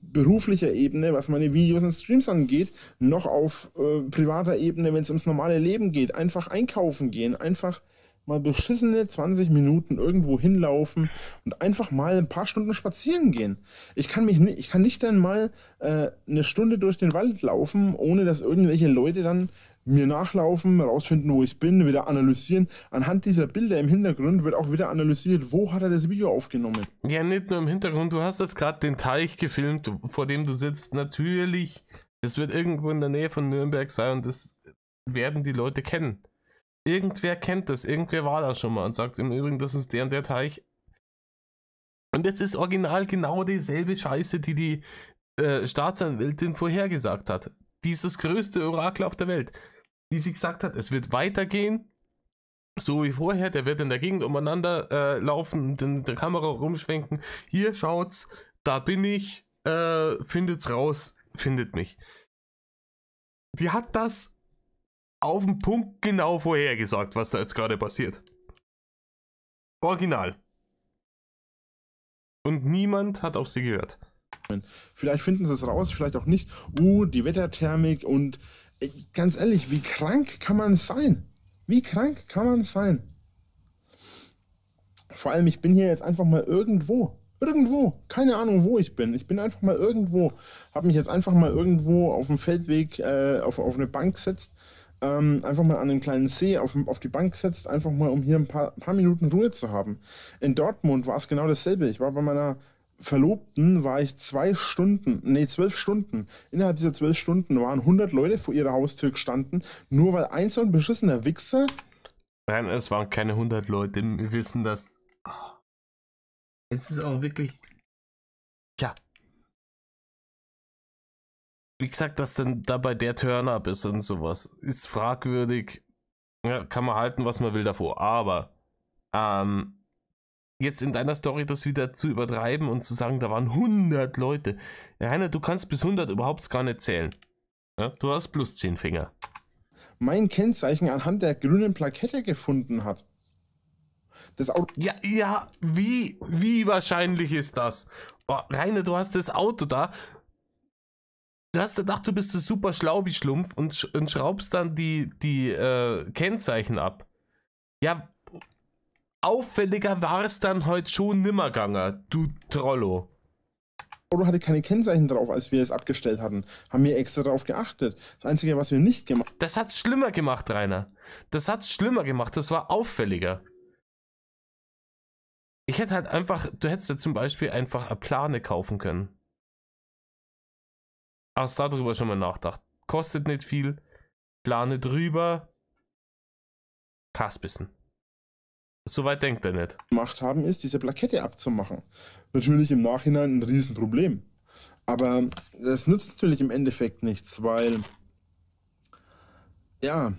beruflicher Ebene, was meine Videos und Streams angeht, noch auf privater Ebene, wenn es ums normale Leben geht. Einfach einkaufen gehen, einfach mal beschissene 20 Minuten irgendwo hinlaufen und einfach mal ein paar Stunden spazieren gehen. Ich kann nicht dann mal eine Stunde durch den Wald laufen, ohne dass irgendwelche Leute dann mir nachlaufen, rausfinden, wo ich bin, wieder analysieren. Anhand dieser Bilder im Hintergrund wird auch wieder analysiert, wo hat er das Video aufgenommen. Ja, nicht nur im Hintergrund, du hast jetzt gerade den Teich gefilmt, vor dem du sitzt. Natürlich, es wird irgendwo in der Nähe von Nürnberg sein und das werden die Leute kennen. Irgendwer kennt das, irgendwer war da schon mal und sagt im Übrigen, das ist der und der Teich. Und jetzt ist original genau dieselbe Scheiße, die die Staatsanwältin vorhergesagt hat. Dieses größte Orakel auf der Welt, die sie gesagt hat, es wird weitergehen, so wie vorher, der wird in der Gegend umeinander laufen und in der Kamera rumschwenken. Hier, schaut's, da bin ich, findet's raus, findet mich. Die hat das auf den Punkt genau vorhergesagt, was da jetzt gerade passiert. Original. Und niemand hat auf sie gehört. Vielleicht finden sie es raus, vielleicht auch nicht. Die Wetterthermik und ganz ehrlich, wie krank kann man sein? Wie krank kann man sein? Vor allem, ich bin hier jetzt einfach mal irgendwo. Irgendwo. Keine Ahnung, wo ich bin. Ich bin einfach mal irgendwo. Habe mich jetzt einfach mal irgendwo auf dem Feldweg auf eine Bank gesetzt. Einfach mal an einen kleinen See auf die Bank gesetzt. Einfach mal, um hier ein paar Minuten Ruhe zu haben. In Dortmund war es genau dasselbe. Ich war bei meiner Verlobten, war ich 12 Stunden. Innerhalb dieser 12 Stunden waren 100 Leute vor ihrer Haustür gestanden, nur weil ein so ein beschissener Wichser... Nein, es waren keine 100 Leute. Wir wissen das. Es ist auch wirklich... Ja. Wie gesagt, dass dann dabei der Turn-up ist und sowas, ist fragwürdig. Ja, kann man halten, was man will davor. Aber jetzt in deiner Story das wieder zu übertreiben und zu sagen, da waren 100 Leute. Rainer, du kannst bis 100 überhaupt gar nicht zählen. Ja, du hast plus 10 Finger. Mein Kennzeichen anhand der grünen Plakette gefunden hat. Das Auto... Ja, wie wahrscheinlich ist das? Oh, Rainer, du hast das Auto da. Du hast gedacht, du bist ein super Schlaubi-Schlumpf und schraubst dann die Kennzeichen ab. Ja, auffälliger war es dann heute schon nimmer gegangen, du Trollo. Das Auto hatte keine Kennzeichen drauf, als wir es abgestellt hatten. Haben wir extra darauf geachtet. Das Einzige, was wir nicht gemacht haben... Das hat's schlimmer gemacht, Rainer. Das hat's schlimmer gemacht, das war auffälliger. Ich hätte halt einfach, du hättest ja zum Beispiel einfach eine Plane kaufen können. Hast du darüber schon mal nachgedacht? kostet nicht viel, plane drüber, Kasbissen. Soweit denkt er nicht. Gemacht haben, ist, diese Plakette abzumachen. Natürlich im Nachhinein ein Riesenproblem. Aber das nützt natürlich im Endeffekt nichts, weil, ja,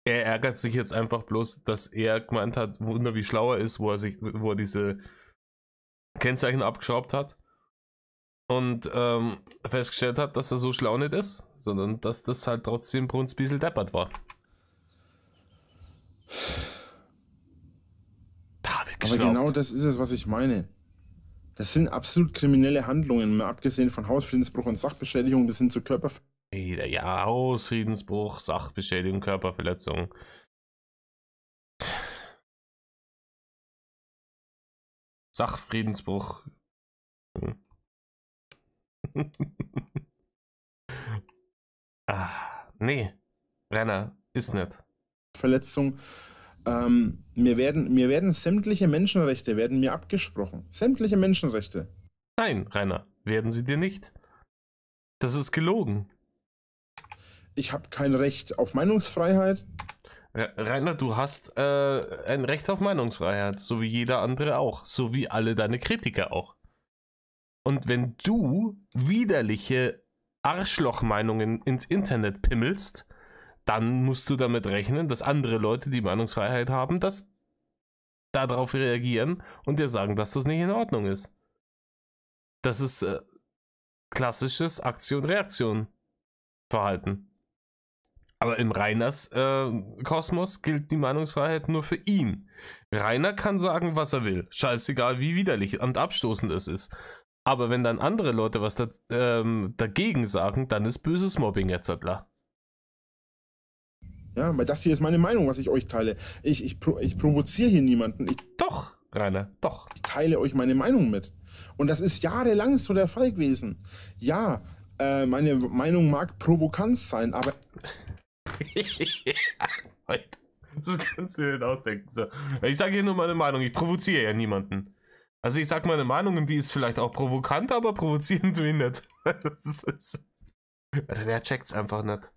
Er ärgert sich jetzt einfach bloß, dass er gemeint hat, Wunder wie schlau er ist, wo er diese Kennzeichen abgeschraubt hat und festgestellt hat, dass er so schlau nicht ist, sondern dass das halt trotzdem Brunsbiesel deppert war. aber genau das ist es, was ich meine. Das sind absolut kriminelle Handlungen, mal abgesehen von Hausfriedensbruch und Sachbeschädigung bis hin zu Körperverletzung. Ja, Hausfriedensbruch, Sachbeschädigung, Körperverletzung. Sachfriedensbruch. Nee, Renner, ist nicht. Verletzung. Mir werden sämtliche Menschenrechte werden mir abgesprochen. Sämtliche Menschenrechte. Nein, Rainer, werden sie dir nicht. Das ist gelogen. Ich habe kein Recht auf Meinungsfreiheit. Rainer, du hast ein Recht auf Meinungsfreiheit, so wie jeder andere auch, so wie alle deine Kritiker auch. Und wenn du widerliche Arschlochmeinungen ins Internet pimmelst, dann musst du damit rechnen, dass andere Leute, die Meinungsfreiheit haben, das darauf reagieren und dir sagen, dass das nicht in Ordnung ist. Das ist klassisches Aktion-Reaktion-Verhalten. Aber im Rainers Kosmos gilt die Meinungsfreiheit nur für ihn. Rainer kann sagen, was er will. Scheißegal, wie widerlich und abstoßend es ist. Aber wenn dann andere Leute was dagegen sagen, dann ist böses Mobbing jetzt. Ja, weil das hier ist meine Meinung, was ich euch teile. Ich provoziere hier niemanden. Doch, Rainer, doch. Ich teile euch meine Meinung mit. Und das ist jahrelang so der Fall gewesen. Ja, meine Meinung mag provokant sein, aber... Das kannst du dir nicht ausdenken. So. Ich sage hier nur meine Meinung, ich provoziere ja niemanden. Also ich sage meine Meinung und die ist vielleicht auch provokant, aber provozieren tu ich nicht. Der checkt's einfach nicht.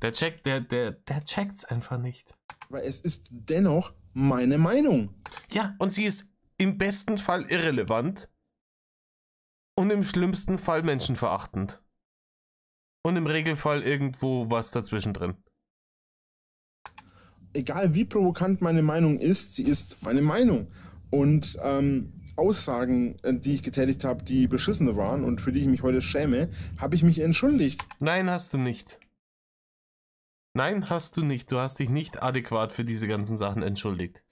Der checkt's einfach nicht. Aber es ist dennoch meine Meinung. Ja, und sie ist im besten Fall irrelevant und im schlimmsten Fall menschenverachtend. Und im Regelfall irgendwo was dazwischen drin. Egal wie provokant meine Meinung ist, sie ist meine Meinung. Und Aussagen, die ich getätigt habe, die beschissene waren und für die ich mich heute schäme, habe ich mich entschuldigt. Nein, hast du nicht. Nein, hast du nicht. Du hast dich nicht adäquat für diese ganzen Sachen entschuldigt.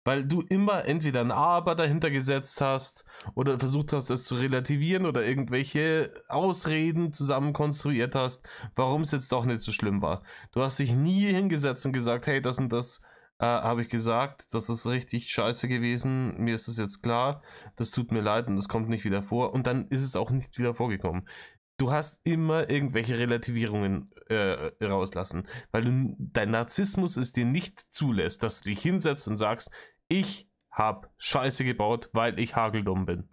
Weil du immer entweder ein Aber dahinter gesetzt hast oder versucht hast, es zu relativieren oder irgendwelche Ausreden zusammen konstruiert hast, warum es jetzt doch nicht so schlimm war. Du hast dich nie hingesetzt und gesagt, hey, das und das habe ich gesagt, das ist richtig scheiße gewesen, mir ist das jetzt klar, das tut mir leid und das kommt nicht wieder vor und dann ist es auch nicht wieder vorgekommen. Du hast immer irgendwelche Relativierungen rauslassen, weil dein Narzissmus es dir nicht zulässt, dass du dich hinsetzt und sagst, ich habe Scheiße gebaut, weil ich hageldumm bin.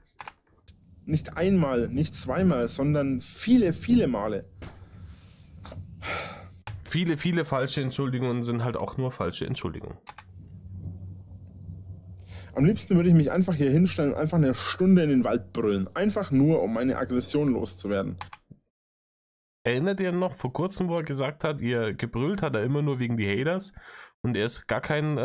Nicht einmal, nicht zweimal, sondern viele, viele Male. Viele, viele falsche Entschuldigungen sind halt auch nur falsche Entschuldigungen. Am liebsten würde ich mich einfach hier hinstellen und einfach eine Stunde in den Wald brüllen. Einfach nur, um meine Aggression loszuwerden. Erinnert ihr noch vor kurzem, wo er gesagt hat, ihr gebrüllt hat er immer nur wegen die Haters und er ist gar kein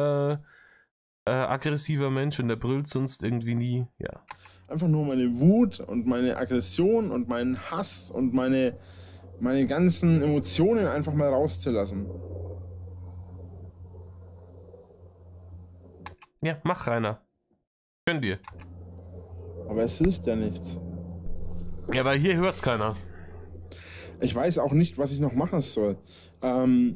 aggressiver Mensch und er brüllt sonst irgendwie nie. Ja. Einfach nur meine Wut und meine Aggression und meinen Hass und meine ganzen Emotionen einfach mal rauszulassen. Ja, mach, Rainer. Gönn dir. Aber es hilft ja nichts. Ja, weil hier hört's keiner. Ich weiß auch nicht, was ich noch machen soll.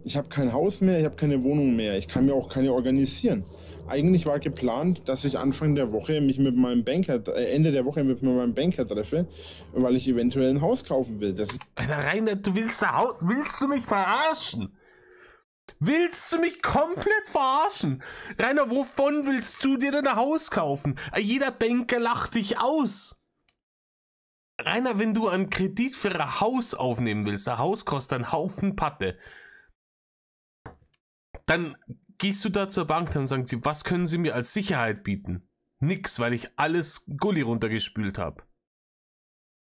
Ich habe kein Haus mehr, ich habe keine Wohnung mehr. Ich kann mir auch keine organisieren. Eigentlich war geplant, dass ich Anfang der Woche mich mit meinem Banker, Ende der Woche mit meinem Banker treffe, weil ich eventuell ein Haus kaufen will. Das ist Alter, Rainer, du willst ein Haus? Willst du mich verarschen? Willst du mich komplett verarschen? Rainer, wovon willst du dir denn ein Haus kaufen? Jeder Banker lacht dich aus. Rainer, wenn du einen Kredit für ein Haus aufnehmen willst, ein Haus kostet einen Haufen Patte, dann gehst du da zur Bank, dann sagen die, was können sie mir als Sicherheit bieten? Nix, weil ich alles Gully runtergespült habe.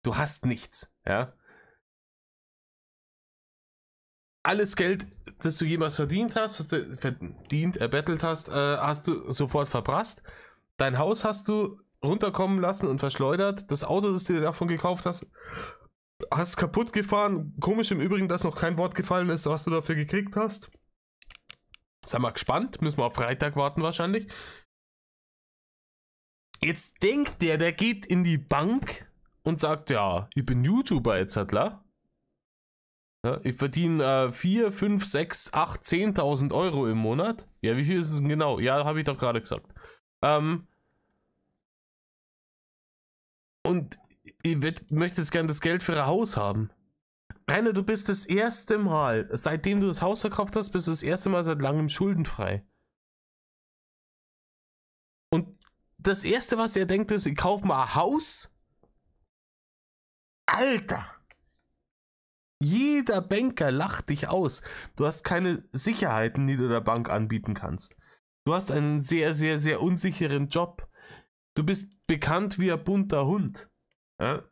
Du hast nichts, ja. Alles Geld, das du jemals verdient hast, erbettelt hast, hast du sofort verprasst. Dein Haus hast du runterkommen lassen und verschleudert. Das Auto, das du dir davon gekauft hast, hast kaputt gefahren. Komisch im Übrigen, dass noch kein Wort gefallen ist, was du dafür gekriegt hast. Sei mal gespannt, müssen wir auf Freitag warten wahrscheinlich. Jetzt denkt der geht in die Bank und sagt, ja, ich bin YouTuber etc. Ja, ich verdiene 4, 5, 6, 8, 10.000 Euro im Monat. Ja, wie viel ist es denn genau? Ja, habe ich doch gerade gesagt. Und ich möchte jetzt gerne das Geld für ein Haus haben. Rainer, du bist das erste Mal, seitdem du das Haus verkauft hast, bist du das erste Mal seit langem schuldenfrei. Und das erste, was er denkt, ist, ich kaufe mal ein Haus. Alter! Jeder Banker lacht dich aus. Du hast keine Sicherheiten, die du der Bank anbieten kannst. Du hast einen sehr, sehr, sehr unsicheren Job. Du bist bekannt wie ein bunter Hund. Ja?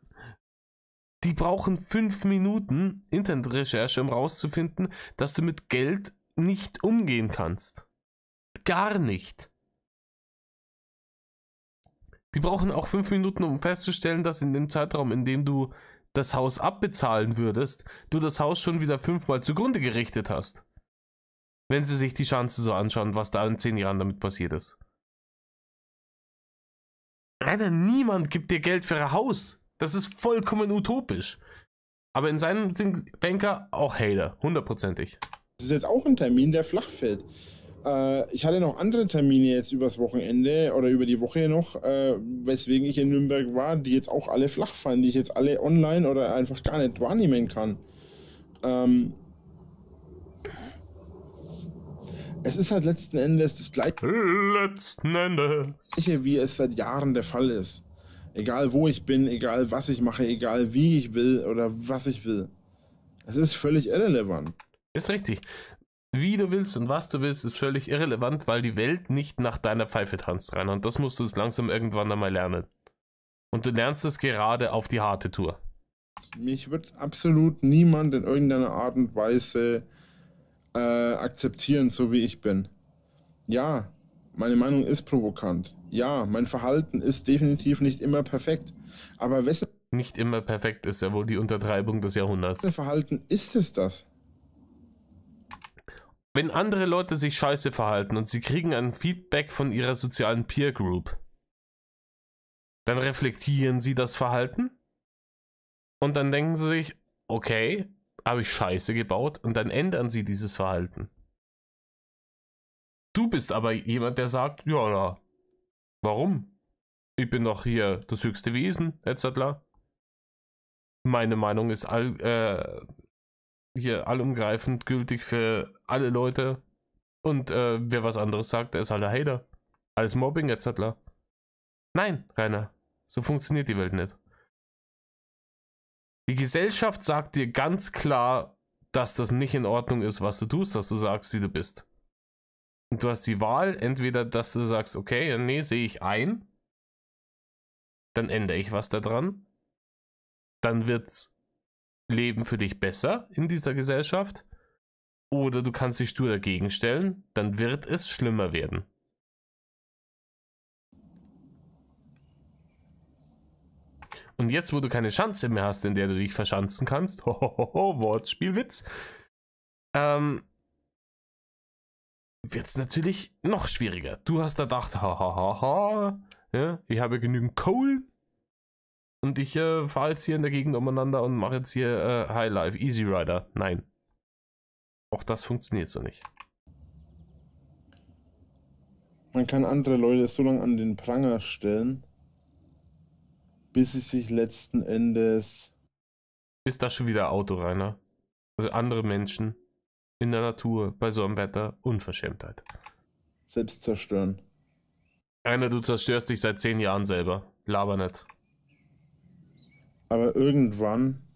Die brauchen 5 Minuten Internetrecherche, um rauszufinden, dass du mit Geld nicht umgehen kannst. Gar nicht. Die brauchen auch 5 Minuten, um festzustellen, dass in dem Zeitraum, in dem du das Haus abbezahlen würdest, du das Haus schon wieder 5-mal zugrunde gerichtet hast. Wenn sie sich die Chance so anschauen, was da in 10 Jahren damit passiert ist. Rainer, niemand gibt dir Geld für ein Haus. Das ist vollkommen utopisch. Aber in seinem Banker auch Hater, 100%ig. Das ist jetzt auch ein Termin, der flach fällt. Ich hatte noch andere Termine jetzt übers Wochenende oder über die Woche noch, weswegen ich in Nürnberg war, die jetzt auch alle flach fallen, die ich jetzt alle online oder einfach gar nicht wahrnehmen kann. Es ist halt letzten Endes das Gleiche, wie es seit Jahren der Fall ist. Egal wo ich bin, egal was ich mache, egal wie ich will oder was ich will. Es ist völlig irrelevant. Ist richtig. Wie du willst und was du willst, ist völlig irrelevant, weil die Welt nicht nach deiner Pfeife tanzt, Rainer. Und das musst du langsam irgendwann einmal lernen. Und du lernst es gerade auf die harte Tour. Mich wird absolut niemand in irgendeiner Art und Weise akzeptieren, so wie ich bin. Ja, meine Meinung ist provokant. Ja, mein Verhalten ist definitiv nicht immer perfekt. Aber wessen Nicht immer perfekt ist ja wohl die Untertreibung des Jahrhunderts. Verhalten ist es das? Wenn andere Leute sich scheiße verhalten und sie kriegen ein Feedback von ihrer sozialen Peer Group, dann reflektieren sie das Verhalten und dann denken sie sich, okay, habe ich Scheiße gebaut, und dann ändern sie dieses Verhalten. Du bist aber jemand, der sagt, ja, warum? Ich bin doch hier das höchste Wesen, etc. Meine Meinung ist hier allumgreifend gültig für alle Leute, und wer was anderes sagt, der ist halt ein Hater. Alles Mobbing, etc. Nein, Rainer, so funktioniert die Welt nicht. Die Gesellschaft sagt dir ganz klar, dass das nicht in Ordnung ist, was du tust, dass du sagst, wie du bist. Und du hast die Wahl, entweder, dass du sagst, okay, nee, sehe ich ein, dann ändere ich was daran, dann wird's Leben für dich besser in dieser Gesellschaft, oder du kannst dich stur dagegen stellen, dann wird es schlimmer werden. Und jetzt, wo du keine Schanze mehr hast, in der du dich verschanzen kannst, Wortspielwitz, wird es natürlich noch schwieriger. Du hast da gedacht, ja, ich habe genügend Kohl und ich fahre jetzt hier in der Gegend umeinander und mache jetzt hier Highlife, Easy Rider. Nein. Auch das funktioniert so nicht. Man kann andere Leute so lange an den Pranger stellen, bis sie sich letzten Endes... Ist das schon wieder Auto, Rainer? Also andere Menschen in der Natur, bei so einem Wetter, Unverschämtheit. selbst zerstören. Rainer, du zerstörst dich seit 10 Jahren selber. Laber nicht. Aber irgendwann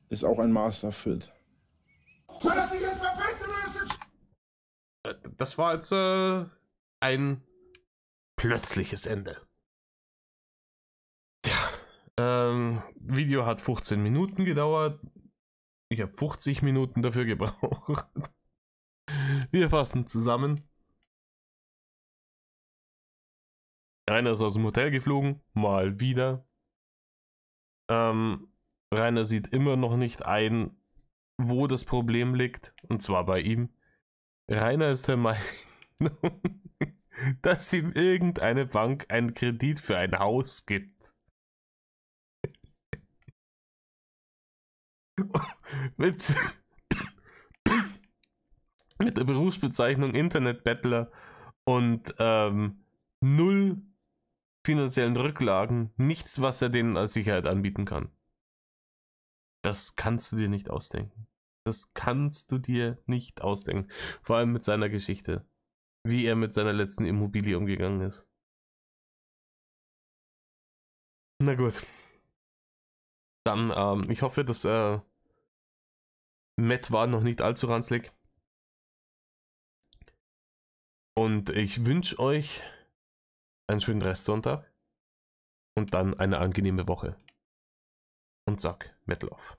ist auch ein Maß erfüllt. Das war jetzt ein plötzliches Ende. Ja, Video hat 15 Minuten gedauert. Ich habe 50 Minuten dafür gebraucht. Wir fassen zusammen. Rainer ist aus dem Hotel geflogen, mal wieder. Rainer sieht immer noch nicht ein, wo das Problem liegt, und zwar bei ihm. Rainer ist der Meinung, dass ihm irgendeine Bank einen Kredit für ein Haus gibt. mit der Berufsbezeichnung Internetbettler und 0 finanziellen Rücklagen, nichts, was er denen als Sicherheit anbieten kann. Das kannst du dir nicht ausdenken. Das kannst du dir nicht ausdenken. Vor allem mit seiner Geschichte. Wie er mit seiner letzten Immobilie umgegangen ist. Na gut. Dann, ich hoffe, dass Matt war noch nicht allzu ranzlig. Und ich wünsche euch einen schönen Restsonntag und dann eine angenehme Woche. Und sag Metal off.